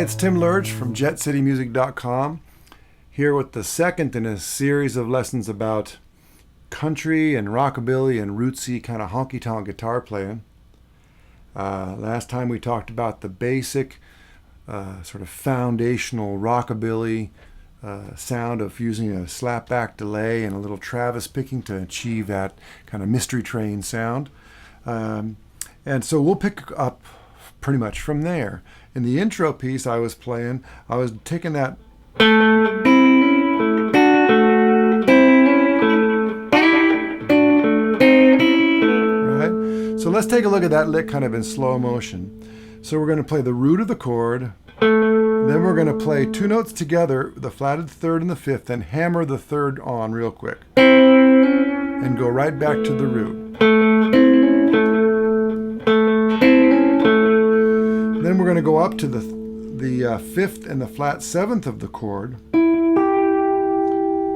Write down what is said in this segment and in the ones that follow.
it's Tim Lerch from JetCityMusic.com, here with the second in a series of lessons about country and rockabilly and rootsy kind of honky-tonk guitar playing. Last time we talked about the basic sort of foundational rockabilly sound of using a slapback delay and a little Travis picking to achieve that kind of mystery train sound. And so we'll pick up pretty much from there. In the intro piece I was playing, I was taking that right. So let's take a look at that lick kind of in slow motion. So we're going to play the root of the chord, then we're going to play two notes together, the flatted third and the fifth, and hammer the third on real quick, and go right back to the root. Then we're going to go up to the fifth and the flat seventh of the chord,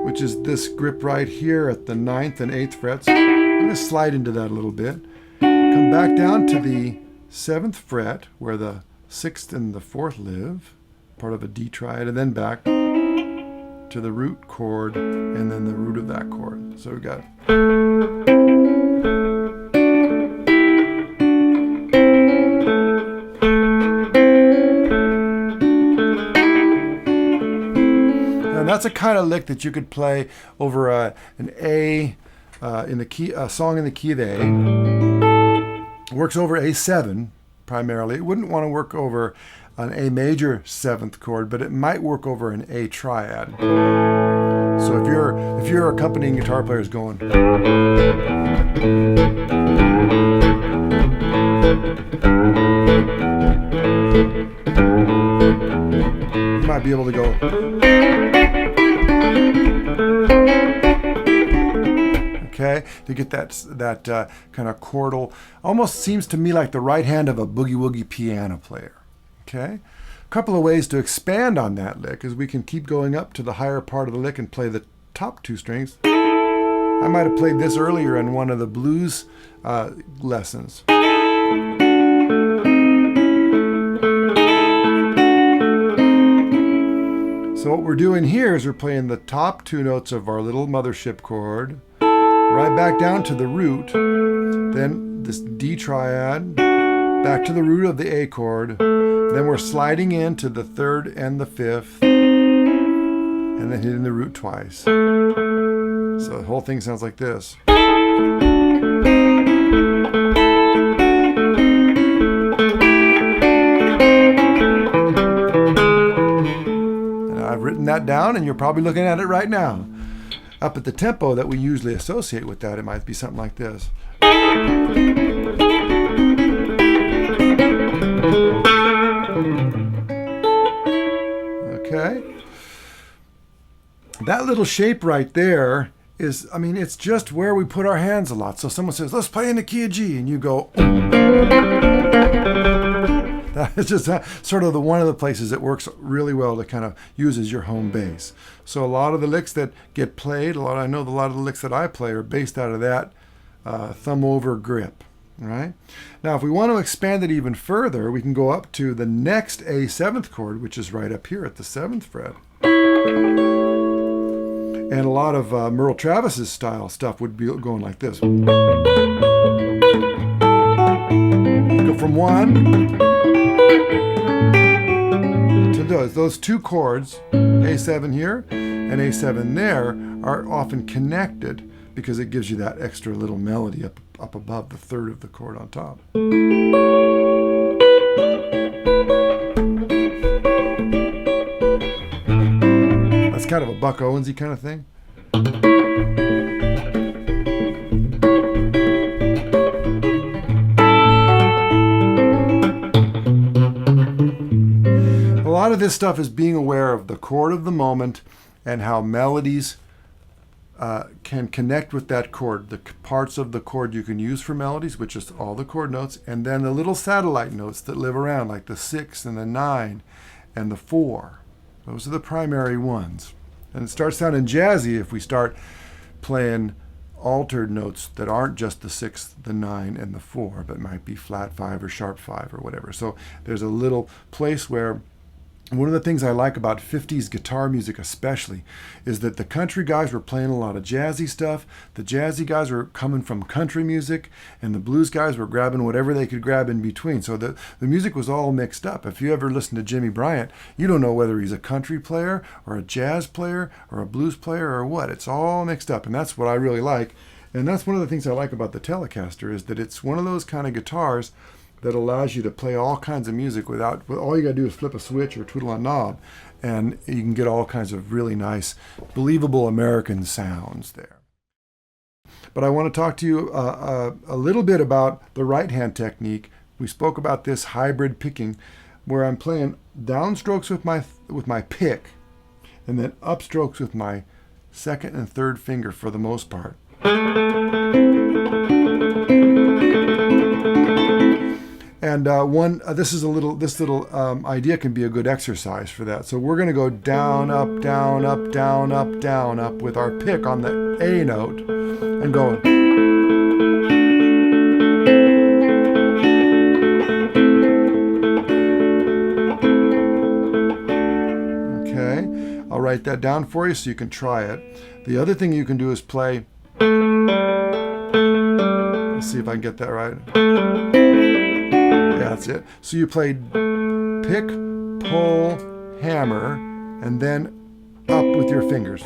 which is this grip right here at the ninth and eighth frets. I'm going to slide into that a little bit. Come back down to the seventh fret where the sixth and the fourth live, part of a D triad, and then back to the root chord and then the root of that chord. So we got that's a kind of lick that you could play over an A in the key, a song in the key of A. Works over A7 primarily. It wouldn't want to work over an A major seventh chord, but it might work over an A triad. So if your accompanying guitar player is going, you might be able to go. Okay, to get that kind of chordal, almost seems to me like the right hand of a boogie-woogie piano player. Okay, a couple of ways to expand on that lick is we can keep going up to the higher part of the lick and play the top two strings. I might have played this earlier in one of the blues lessons. So what we're doing here is we're playing the top two notes of our little mothership chord, right back down to the root, then this D triad, back to the root of the A chord, then we're sliding into the third and the fifth, and then hitting the root twice. So the whole thing sounds like this. And I've written that down, and you're probably looking at it right now. Up at the tempo that we usually associate with that, it might be something like this. Okay. That little shape right there is, I mean, it's just where we put our hands a lot. So someone says, let's play in the key of G, and you go, that is just sort of one of the places that works really well to kind of use as your home base. So a lot of the licks that get played, I know a lot of the licks that I play are based out of that thumb over grip. Right? Now if we want to expand it even further, we can go up to the next A seventh chord, which is right up here at the seventh fret. And a lot of Merle Travis's style stuff would be going like this. Go from one to those two chords, A7 here and A7 there, are often connected because it gives you that extra little melody up above the third of the chord on top. That's kind of a Buck Owens-y kind of thing. A lot of this stuff is being aware of the chord of the moment and how melodies can connect with that chord. The parts of the chord you can use for melodies, which is all the chord notes, and then the little satellite notes that live around, like the 6 and the 9 and the 4. Those are the primary ones. And it starts sounding jazzy if we start playing altered notes that aren't just the 6, the 9, and the 4, but might be flat 5 or sharp 5 or whatever. So there's a little place where one of the things I like about 50s guitar music especially is that the country guys were playing a lot of jazzy stuff. The jazzy guys were coming from country music, and the blues guys were grabbing whatever they could grab in between. So the music was all mixed up. If you ever listen to Jimmy Bryant, you don't know whether he's a country player or a jazz player or a blues player or what. It's all mixed up, and that's what I really like. And that's one of the things I like about the Telecaster, is that it's one of those kind of guitars that allows you to play all kinds of music without, all you got to do is flip a switch or twiddle a knob, and you can get all kinds of really nice, believable American sounds there. But I want to talk to you a little bit about the right hand technique. We spoke about this hybrid picking, where I'm playing downstrokes with my pick, and then upstrokes with my second and third finger for the most part. And this little idea can be a good exercise for that. So we're going to go down, up, down, up, down, up, down, up with our pick on the A note, and go. Okay, I'll write that down for you so you can try it. The other thing you can do is play. Let's see if I can get that right. That's it. So you played pick, pull, hammer, and then up with your fingers.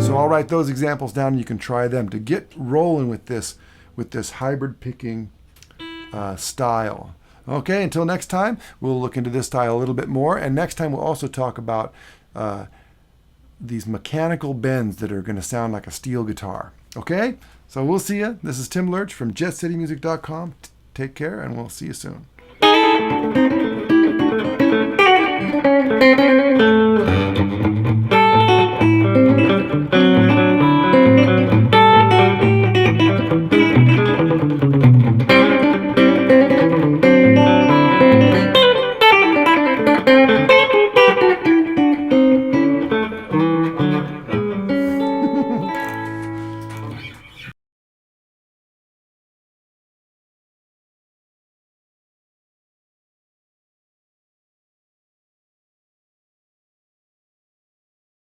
So I'll write those examples down, and you can try them to get rolling with this hybrid picking style. Okay, until next time, we'll look into this style a little bit more. And next time, we'll also talk about these mechanical bends that are going to sound like a steel guitar. Okay, so we'll see you. This is Tim Lerch from JetCityMusic.com. Take care, and we'll see you soon.